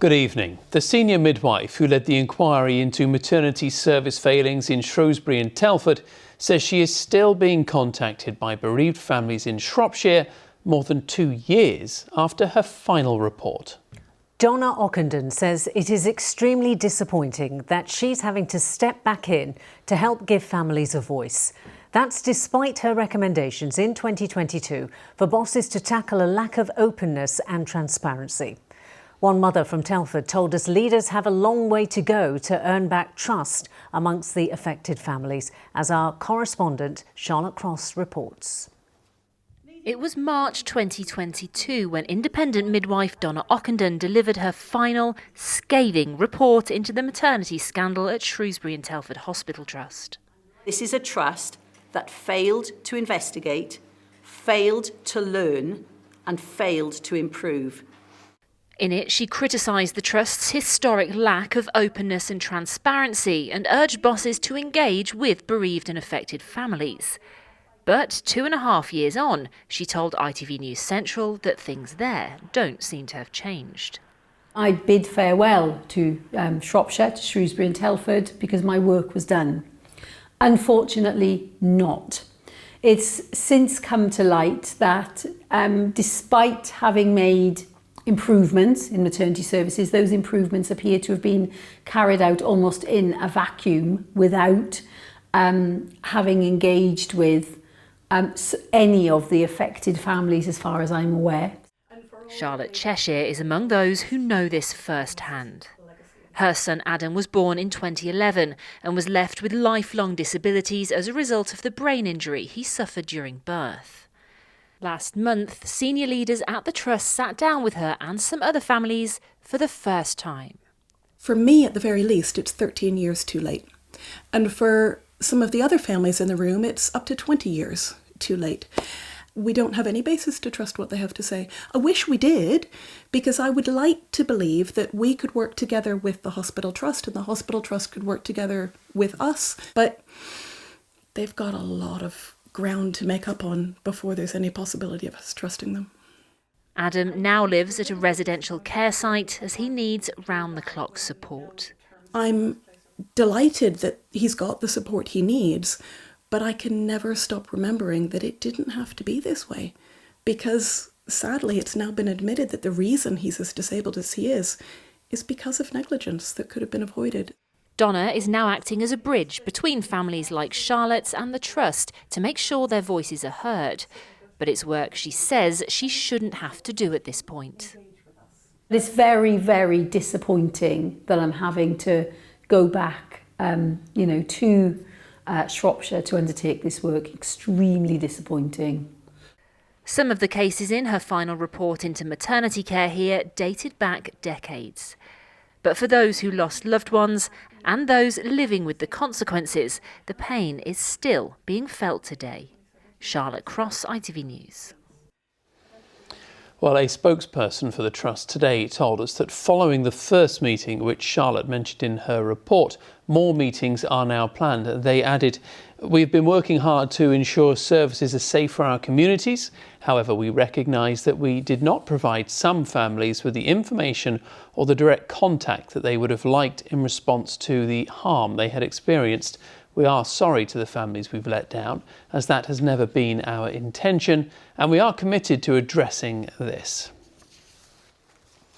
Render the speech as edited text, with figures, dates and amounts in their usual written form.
Good evening. The senior midwife who led the inquiry into maternity service failings in Shrewsbury and Telford says she is still being contacted by bereaved families in Shropshire more than 2 years after her final report. Donna Ockenden says it is extremely disappointing that she's having to step back in to help give families a voice. That's despite her recommendations in 2022 for bosses to tackle a lack of openness and transparency. One mother from Telford told us leaders have a long way to go to earn back trust amongst the affected families, as our correspondent Charlotte Cross reports. It was March 2022 when independent midwife Donna Ockenden delivered her final, scathing report into the maternity scandal at Shrewsbury and Telford Hospital Trust. This is a trust that failed to investigate, failed to learn and failed to improve. In it, she criticised the Trust's historic lack of openness and transparency and urged bosses to engage with bereaved and affected families. But 2.5 years on, she told ITV News Central that things there don't seem to have changed. I bid farewell to Shropshire, to Shrewsbury and Telford, because my work was done. Unfortunately not. It's since come to light that despite having made improvements in maternity services, those improvements appear to have been carried out almost in a vacuum without having engaged with any of the affected families, as far as I'm aware. Charlotte Cheshire is among those who know this firsthand. Her son Adam was born in 2011 and was left with lifelong disabilities as a result of the brain injury he suffered during birth. Last month, senior leaders at the Trust sat down with her and some other families for the first time. For me, at the very least, it's 13 years too late. And for some of the other families in the room, it's up to 20 years too late. We don't have any basis to trust what they have to say. I wish we did, because I would like to believe that we could work together with the Hospital Trust and the Hospital Trust could work together with us. But they've got a lot of ground to make up on before there's any possibility of us trusting them. Adam now lives at a residential care site as he needs round-the-clock support. I'm delighted that he's got the support he needs, but I can never stop remembering that it didn't have to be this way, because sadly it's now been admitted that the reason he's as disabled as he is because of negligence that could have been avoided. Donna is now acting as a bridge between families like Charlotte's and the Trust to make sure their voices are heard. But it's work she says she shouldn't have to do at this point. It's very, very disappointing that I'm having to go back, to Shropshire to undertake this work. Extremely disappointing. Some of the cases in her final report into maternity care here dated back decades. But for those who lost loved ones and those living with the consequences, the pain is still being felt today. Charlotte Cross, ITV News. Well, a spokesperson for the Trust today told us that following the first meeting, which Charlotte mentioned in her report, more meetings are now planned. They added, "We've been working hard to ensure services are safe for our communities. However, we recognise that we did not provide some families with the information or the direct contact that they would have liked in response to the harm they had experienced. We are sorry to the families we've let down, as that has never been our intention, and we are committed to addressing this."